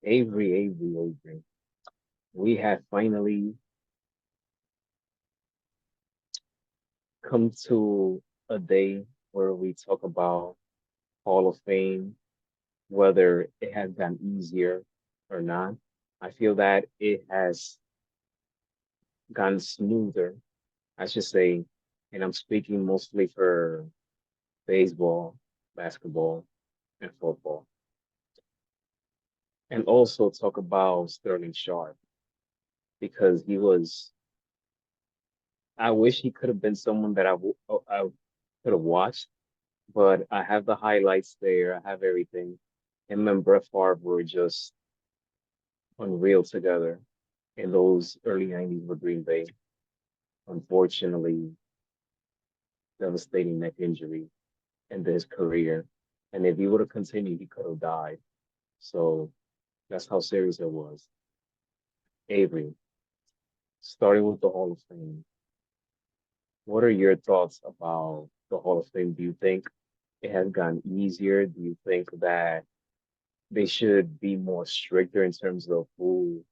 Avery. We have finally come to a day where we talk about Hall of Fame, whether it has gotten easier or not. I feel that it has gotten smoother, I should say, and I'm speaking mostly for baseball, basketball, and football. And also talk about Sterling Sharpe because I wish he could have been someone that I could have watched, but I have the highlights there. I have everything. Him and Brett Favre were just unreal together in those early 90s with Green Bay. Unfortunately, devastating neck injury ended his career. And if he would have continued, he could have died. So that's how serious it was. Avery, starting with the Hall of Fame, what are your thoughts about the Hall of Fame? Do you think it has gotten easier? Do you think that they should be more stricter in terms of who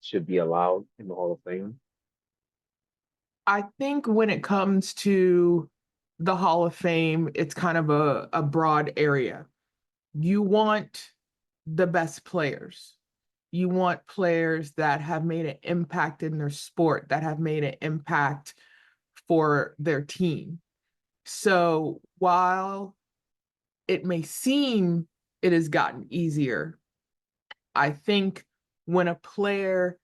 should be allowed in the Hall of Fame? I think when it comes to the Hall of Fame, it's kind of a broad area. You want the best players. You want players that have made an impact in their sport, that have made an impact for their team. So while it may seem it has gotten easier, I think when a player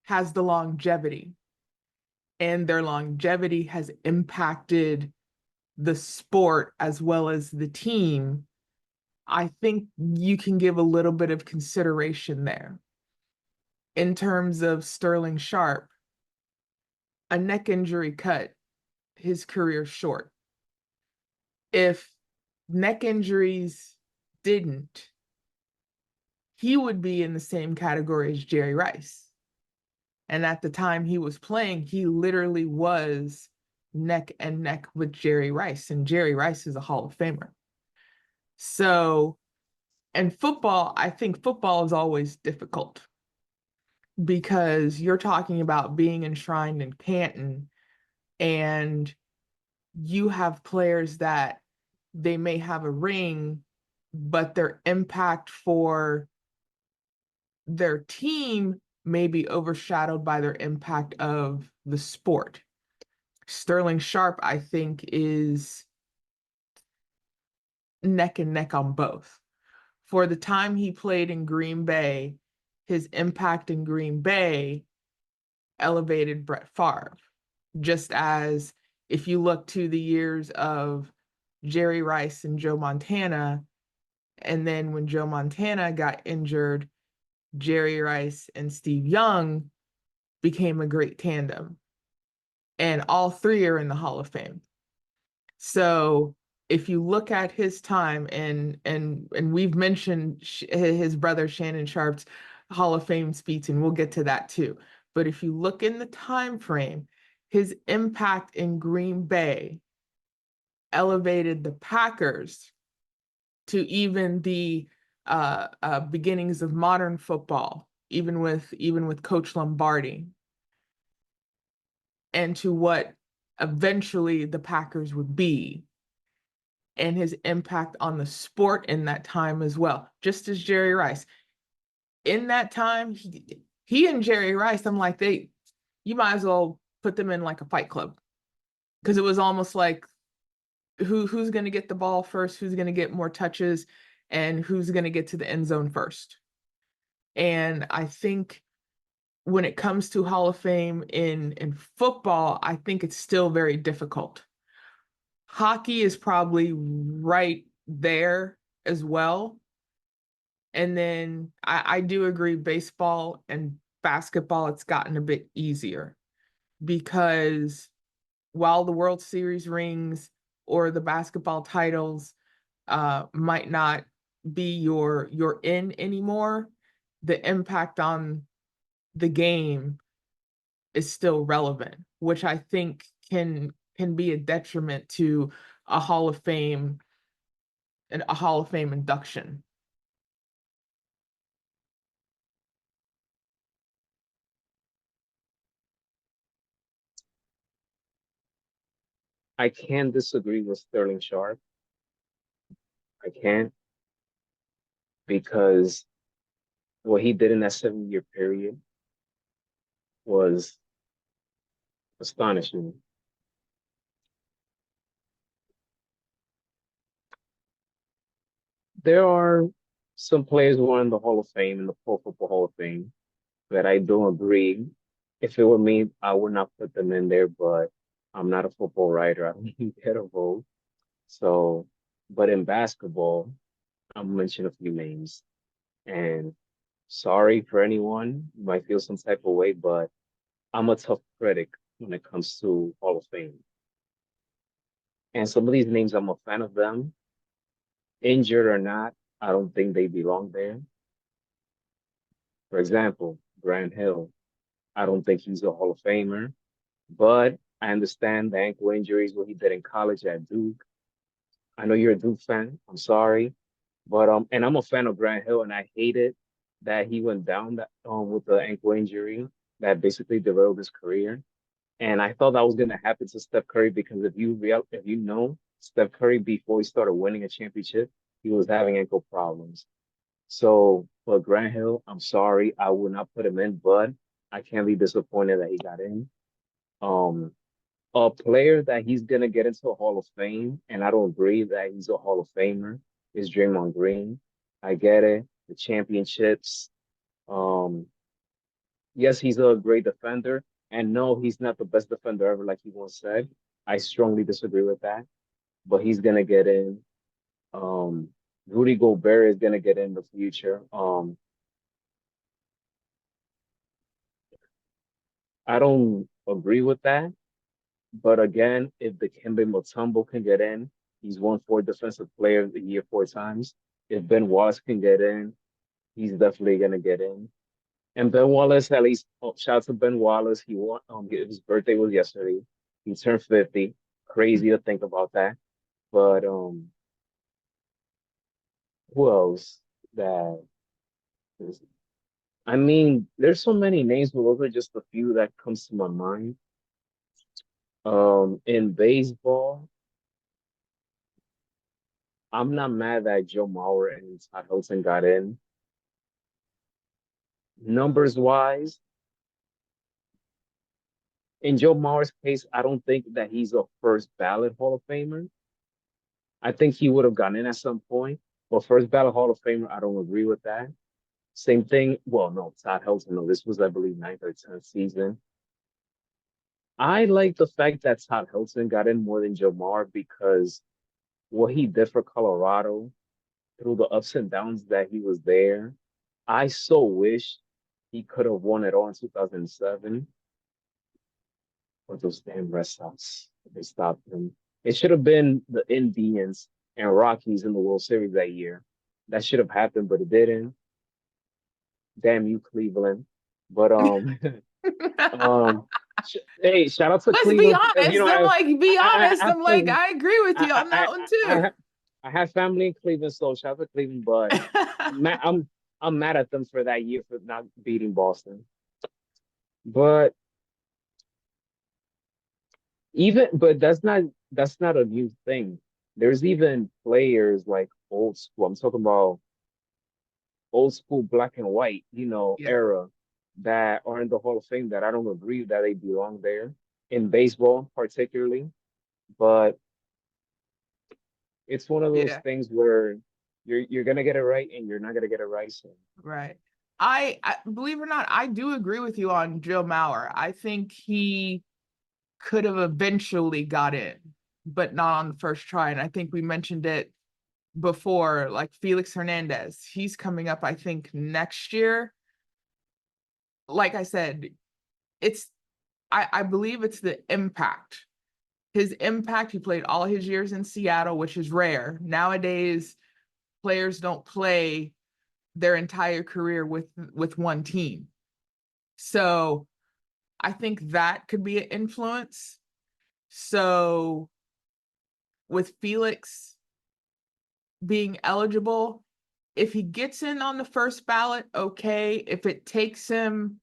has the longevity and their longevity has impacted the sport as well as the team, I think you can give a little bit of consideration there. In terms of Sterling Sharpe, a neck injury cut his career short. If neck injuries didn't, he would be in the same category as Jerry Rice. And at the time he was playing, he literally was neck and neck with Jerry Rice, and Jerry Rice is a Hall of Famer. So, and football, I think football is always difficult because you're talking about being enshrined in Canton, and you have players that they may have a ring, but their impact for their team may be overshadowed by their impact of the sport. Sterling Sharpe, I think, is neck and neck on both. For the time he played in Green Bay, his impact in Green Bay elevated Brett Favre. Just as if you look to the years of Jerry Rice and Joe Montana, and then when Joe Montana got injured, Jerry Rice and Steve Young became a great tandem. And all three are in the Hall of Fame. So if you look at his time, and we've mentioned his brother Shannon Sharpe's Hall of Fame speech, and we'll get to that too. But if you look in the time frame, his impact in Green Bay elevated the Packers to even the beginnings of modern football, even with Coach Lombardi, and to what eventually the Packers would be, and his impact on the sport in that time as well, just as Jerry Rice. In that time, he and Jerry Rice, I'm like, you might as well put them in like a fight club, because it was almost like who's going to get the ball first, who's going to get more touches, and who's going to get to the end zone first. And I think when it comes to Hall of Fame in football, I think it's still very difficult. Hockey is probably right there as well. And then I do agree, baseball and basketball, it's gotten a bit easier because while the World Series rings or the basketball titles might not be your in anymore, the impact on the game is still relevant, which I think can be a detriment to a Hall of Fame and a Hall of Fame induction. I can't disagree with Sterling Sharpe. I can't because what he did in that 7 year period was astonishing. There are some players who are in the Hall of Fame, in the Pro Football Hall of Fame, that I don't agree. If it were me, I would not put them in there, but I'm not a football writer. I don't get a vote. So, but in basketball, I'll mention a few names. And sorry for anyone, you might feel some type of way, but I'm a tough critic when it comes to Hall of Fame. And some of these names, I'm a fan of them. Injured or not, I don't think they belong there. For example, Grant Hill, I don't think he's a Hall of Famer, but I understand the ankle injuries, what he did in college at Duke. I know you're a Duke fan. I'm sorry, but and I'm a fan of Grant Hill, and I hated that he went down that with the ankle injury that basically derailed his career. And I thought that was gonna happen to Steph Curry because if you know Steph Curry before he started winning a championship, he was having ankle problems. So for Grant Hill, I'm sorry, I would not put him in, but I can't be disappointed that he got in. Um, a player that he's gonna get into a Hall of Fame, and I don't agree that he's a Hall of Famer, is Draymond Green. I get it, the championships. Um, yes, he's a great defender, and no, he's not the best defender ever, like he once said. I strongly disagree with that, but he's gonna get in. Um, Rudy Gobert is gonna get in the future. I don't agree with that. But again, if the Dikembe Mutombo can get in, he's won 4 Defensive Player of the Year 4 times. If Ben Wallace can get in, he's definitely gonna get in. And Ben Wallace, at least, shout out to Ben Wallace. He won. His birthday was yesterday. He turned 50. Crazy to think about that. But who else? That is, I mean, there's so many names, but those are just a few that comes to my mind. In baseball. I'm not mad that Joe Mauer and Todd Hilton got in. Numbers wise, in Joe Mauer's case, I don't think that he's a first ballot Hall of Famer. I think he would have gotten in at some point, but first ballot Hall of Famer, I don't agree with that. Same thing. Well, no, Todd Hilton. No, this was, I believe, ninth or 10th season. I like the fact that Todd Hilton got in more than Joe Mauer because what he did for Colorado through the ups and downs that he was there. I so wish he could have won it all in 2007, but those damn Red Sox, they stopped him. It should have been the Indians and Rockies in the World Series that year. That should have happened, but it didn't. Damn you, Cleveland. But um, hey, shout out to Let's be Cleveland because honest. Be I honest. have family. I agree with you on that I, one I, too. I, I have family in Cleveland, so shout out to Cleveland. But I'm mad, I'm I'm mad at them for that year for not beating Boston. But but that's not a new thing. There's even players like old school. I'm talking about old school black and white, Yeah, era that are in the Hall of Fame that I don't agree that they belong there in baseball particularly. But it's one of those yeah, things where you're gonna get it right and you're not gonna get it right. So right. I believe it or not, I do agree with you on Joe Mauer. I think he could have eventually got in, but not on the first try. And I think we mentioned it before, like Felix Hernandez. He's coming up, I think, next year. Like I said, it's I believe it's the impact. His impact, he played all his years in Seattle, which is rare. Nowadays, players don't play their entire career with one team. So I think that could be an influence. So with Felix being eligible, if he gets in on the first ballot, okay. If it takes him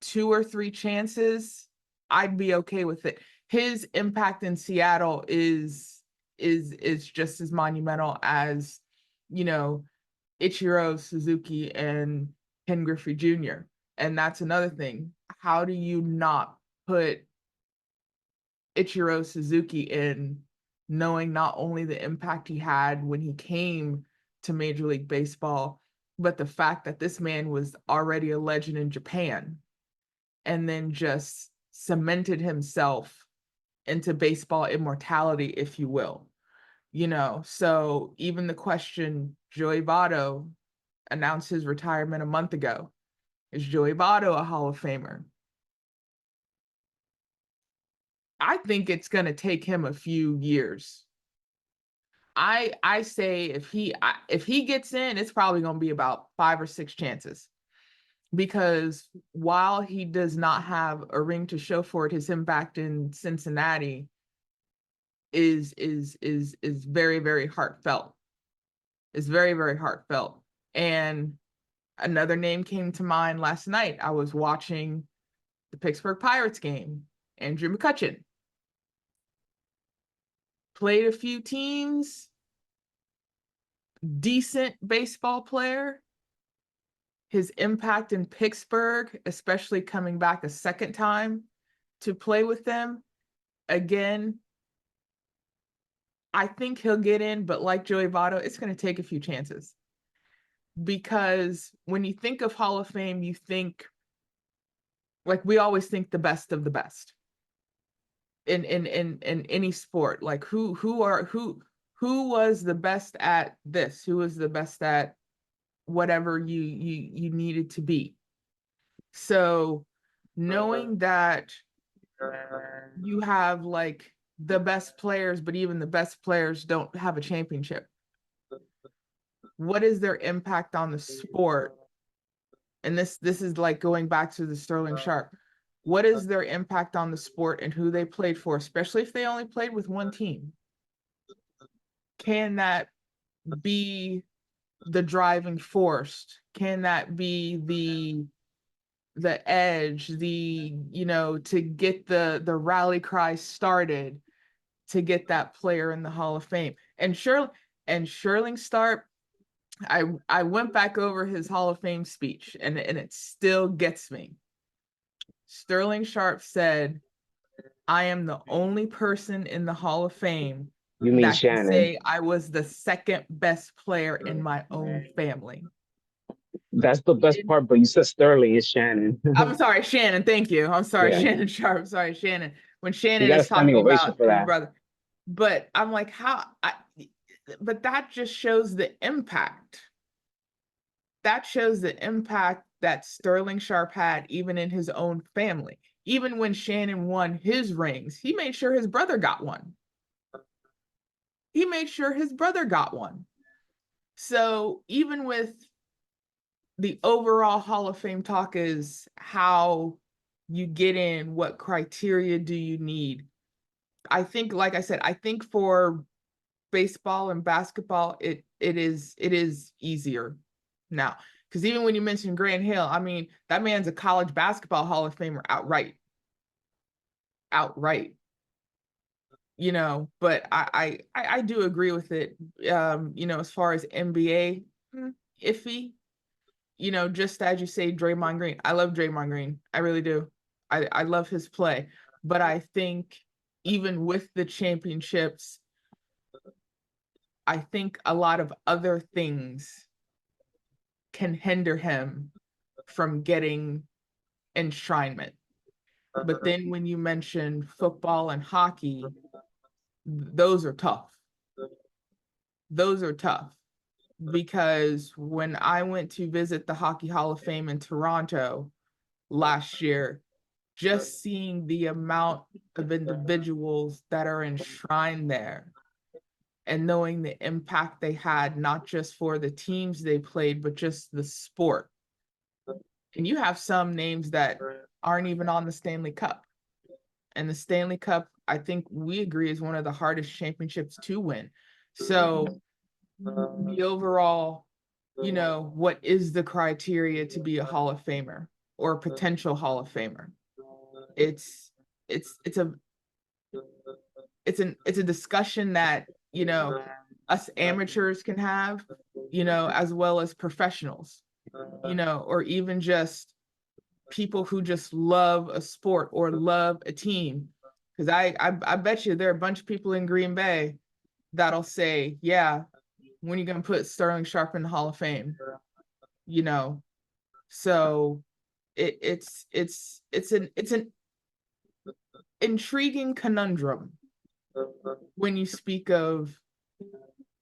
2 or 3 chances, I'd be okay with it. his impact in Seattle is just as monumental as, you know, Ichiro Suzuki and Ken Griffey Jr. And that's another thing. How do you not put Ichiro Suzuki in, knowing not only the impact he had when he came to Major League Baseball, but the fact that this man was already a legend in Japan and then just cemented himself into baseball immortality, if you will. So even the question, Joey Votto announced his retirement a month ago. Is Joey Votto a Hall of Famer? I think it's going to take him a few years. I say if he gets in, it's probably going to be about 5 or 6 chances, because while he does not have a ring to show for it, his impact in Cincinnati is very, very heartfelt. It's very, very heartfelt. And another name came to mind last night. I was watching the Pittsburgh Pirates game. Andrew McCutchen played a few teams, decent baseball player. His impact in Pittsburgh, especially coming back a second time to play with them, again, I think he'll get in, but like Joey Votto, it's going to take a few chances. Because when you think of Hall of Fame, you think, like, we always think the best of the best in any sport. Like who was the best at this? Who was the best at whatever you needed to be? So knowing that you have like the best players, but even the best players don't have a championship. What is their impact on the sport? And this is like going back to the Sterling Sharpe. What is their impact on the sport and who they played for, especially if they only played with one team? Can that be the driving force? Can that be the edge, to get the rally cry started, to get that player in the Hall of Fame? And Sterling Sharpe, I went back over his Hall of Fame speech, and it still gets me. Sterling Sharpe said, "I am the only person in the Hall of Fame You mean that can Shannon? say I was the second best player in my own family." That's the best part, but you said Sterling is Shannon. I'm sorry, Shannon. Thank you. I'm sorry, Yeah, Shannon Sharpe. Sorry, Shannon. When he Shannon got a is standing talking ovation about for his that. brother, but I'm like, but that just shows the impact. That shows the impact that Sterling Sharpe had even in his own family. Even when Shannon won his rings, he made sure his brother got one. He made sure his brother got one. So even with the overall Hall of Fame talk is how you get in, what criteria do you need? I think, like I said, I think for baseball and basketball, it is easier now. Because even when you mention Grant Hill, I mean, that man's a college basketball Hall of Famer outright. Outright. But I do agree with it. As far as NBA, iffy. Just as you say, Draymond Green. I love Draymond Green. I really do. I love his play. But I think even with the championships, I think a lot of other things can hinder him from getting enshrinement. But then when you mention football and hockey, those are tough. Those are tough. Because when I went to visit the Hockey Hall of Fame in Toronto last year, just seeing the amount of individuals that are enshrined there and knowing the impact they had, not just for the teams they played, but just the sport. And you have some names that aren't even on the Stanley Cup. And the Stanley Cup, I think we agree, is one of the hardest championships to win. So the overall, what is the criteria to be a Hall of Famer or a potential Hall of Famer? It's a it's a discussion that, us amateurs can have, as well as professionals, or even just people who just love a sport or love a team. Because I bet you there are a bunch of people in Green Bay that'll say, yeah, when are you gonna put Sterling Sharpe in the Hall of Fame? You know, so it's an intriguing conundrum when you speak of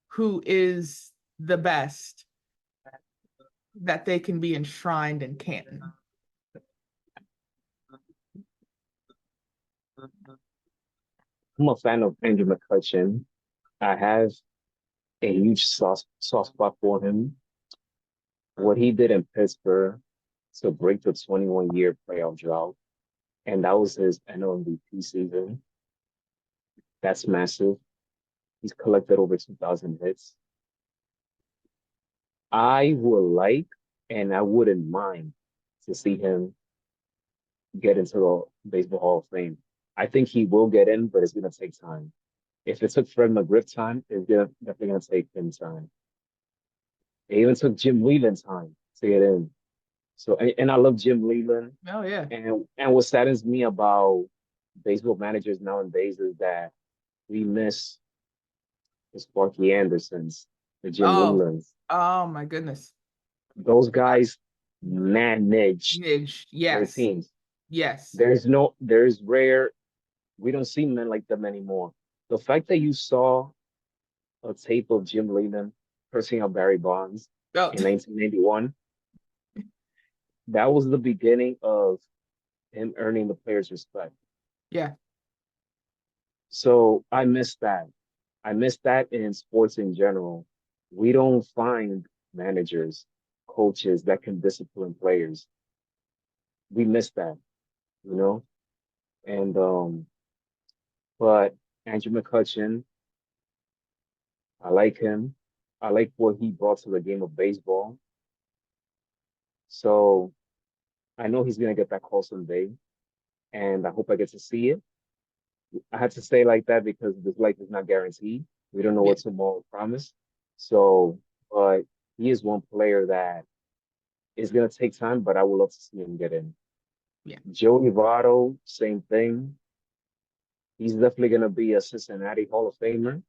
who is the best that they can be enshrined in Canton. I'm a fan of Andrew McCutcheon. I have a huge soft spot for him. What he did in Pittsburgh to break the 21-year playoff drought, and that was his NL MVP season. That's massive. He's collected over 2,000 hits. I would like, and I wouldn't mind to see him get into the Baseball Hall of Fame. I think he will get in, but it's going to take time. If it took Fred McGriff time, definitely going to take him time. It even took Jim Leland time to get in. So, and I love Jim Leland. Oh yeah. And what saddens me about baseball managers nowadays is that we miss the Sparky Andersons, the Jim Oh, Lelands. oh my goodness. Those guys managed Nidge, their yes, teams. yes. There's rare, we don't see men like them anymore. The fact that you saw a tape of Jim Leland cursing out Barry Bonds Oh, in 1991, that was the beginning of him earning the players' respect. yeah, So I miss that. I miss that in sports in general. We don't find managers, coaches that can discipline players. We miss that, you know? And but Andrew McCutcheon, I like him. I like what he brought to the game of baseball. So I know he's gonna get that call someday, and I hope I get to see it. I had to say like that because this life is not guaranteed. We don't know yeah, what tomorrow promise. So, but he is one player that is gonna take time, but I would love to see him get in. yeah. Joey Votto, same thing. He's definitely gonna be a Cincinnati Hall of Famer.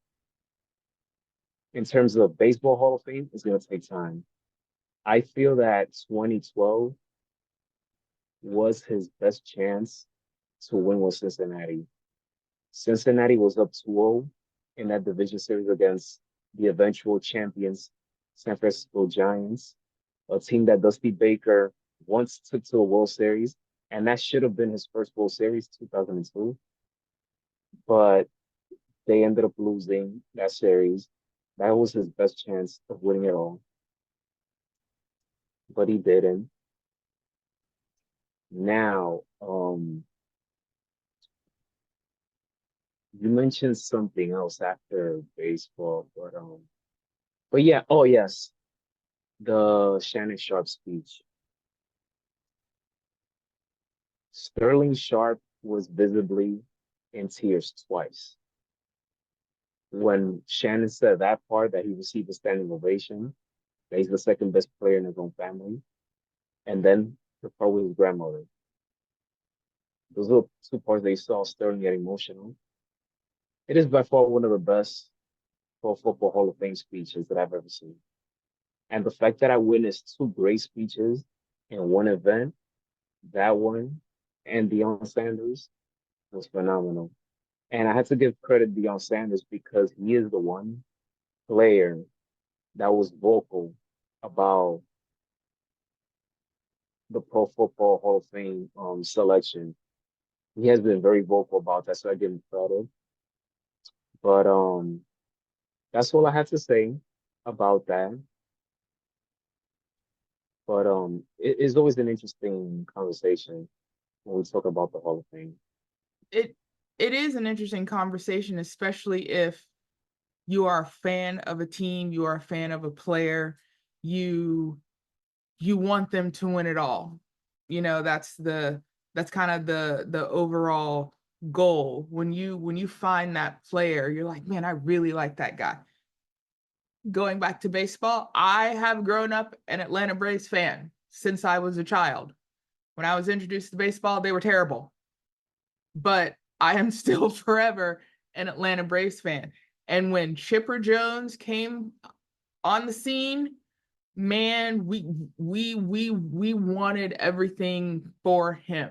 In terms of baseball Hall of Fame, it's gonna take time. I feel that 2012 was his best chance to win with Cincinnati. Cincinnati was up 2-0 in that division series against the eventual champions, San Francisco Giants, a team that Dusty Baker once took to a World Series, and that should have been his first World Series, 2002. But they ended up losing that series. That was his best chance of winning it all, but he didn't. Now, you mentioned something else after baseball, but yeah, oh yes, the Shannon Sharpe speech. Sterling Sharpe was visibly in tears twice. When Shannon said that part that he received a standing ovation, that he's the second best player in his own family, and then the part with his grandmother. Those little two parts that you saw Sterling get emotional. It is by far one of the best Pro Football Hall of Fame speeches that I've ever seen. And the fact that I witnessed two great speeches in one event, that one and Deion Sanders, was phenomenal. And I had to give credit to Deion Sanders because he is the one player that was vocal about the Pro Football Hall of Fame selection. He has been very vocal about that, so I give him credit. But that's all I had to say about that. But it is always an interesting conversation when we talk about the Hall of Fame. It it is an interesting conversation, especially if you are a fan of a team, you are a fan of a player, you you want them to win it all. That's kind of the overall goal, when you find that player, you're like, man, I really like that guy. Going back to baseball, I have grown up an Atlanta Braves fan since I was a child. When I was introduced to baseball, they were terrible, but I am still forever an Atlanta Braves fan. And when Chipper Jones came on the scene, man, we wanted everything for him,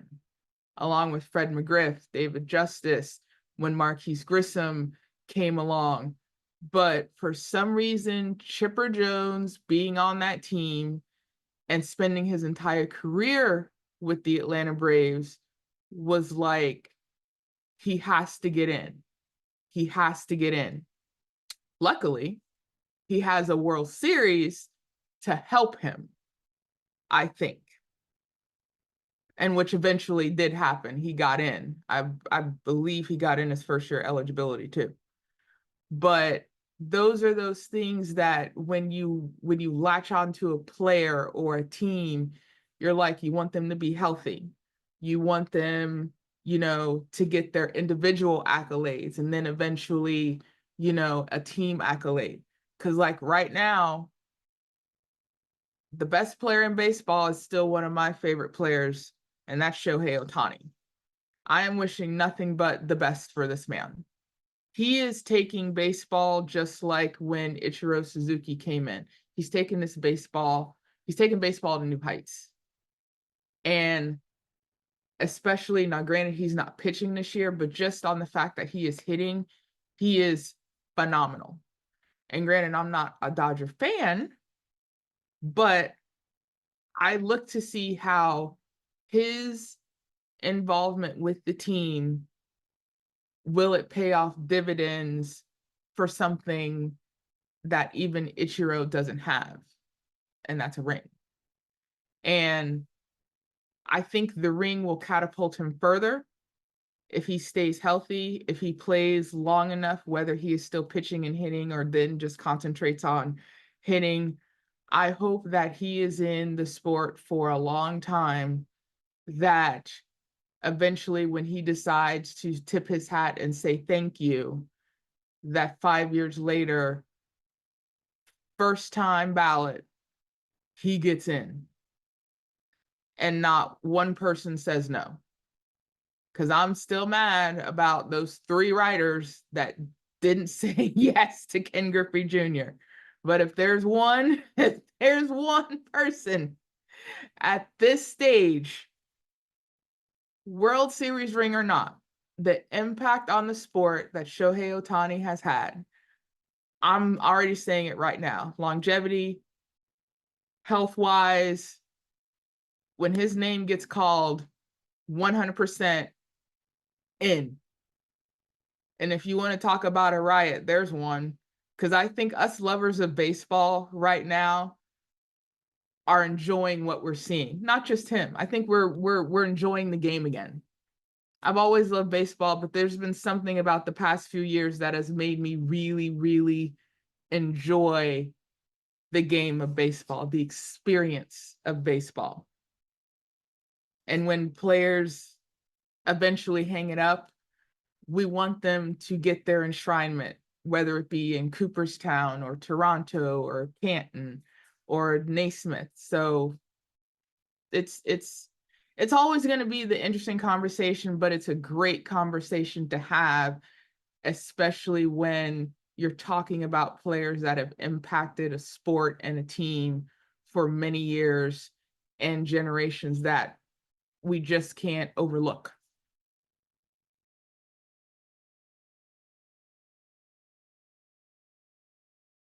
along with Fred McGriff, David Justice, when Marquise Grissom came along. But for some reason, Chipper Jones being on that team and spending his entire career with the Atlanta Braves was like, he has to get in. He has to get in. Luckily, he has a World Series to help him, I think. And which eventually did happen. He got in. I believe he got in his first year eligibility too. But those are those things that when you latch onto a player or a team, you're like, you want them to be healthy. You want them, to get their individual accolades and then eventually, a team accolade. Because like right now, the best player in baseball is still one of my favorite players, and that's Shohei Ohtani. I am wishing nothing but the best for this man. He is taking baseball just like when Ichiro Suzuki came in. He's taking baseball to new heights. And especially now, granted, he's not pitching this year, but just on the fact that he is hitting, he is phenomenal. And granted, I'm not a Dodger fan, but I look to see how his involvement with the team, will it pay off dividends for something that even Ichiro doesn't have, and that's a ring. And I think the ring will catapult him further if he stays healthy, if he plays long enough, whether he is still pitching and hitting or then just concentrates on hitting. I hope that he is in the sport for a long time, that eventually when he decides to tip his hat and say thank you, that 5 years later, first time ballot, he gets in and not one person says no. Because I'm still mad about those 3 writers that didn't say yes to Ken Griffey Jr. But if there's one person at this stage, World Series ring or not, the impact on the sport that Shohei Ohtani has had, I'm already saying it right now. Longevity, health-wise, when his name gets called, 100% in. And if you want to talk about a riot, there's one. Because I think us lovers of baseball right now are enjoying what we're seeing. Not just him. I think we're enjoying the game again. I've always loved baseball, but there's been something about the past few years that has made me really, really enjoy the game of baseball, the experience of baseball. And when players eventually hang it up, we want them to get their enshrinement, whether it be in Cooperstown or Toronto or Canton or Naismith. So it's always going to be the interesting conversation, but it's a great conversation to have, especially when you're talking about players that have impacted a sport and a team for many years and generations that we just can't overlook.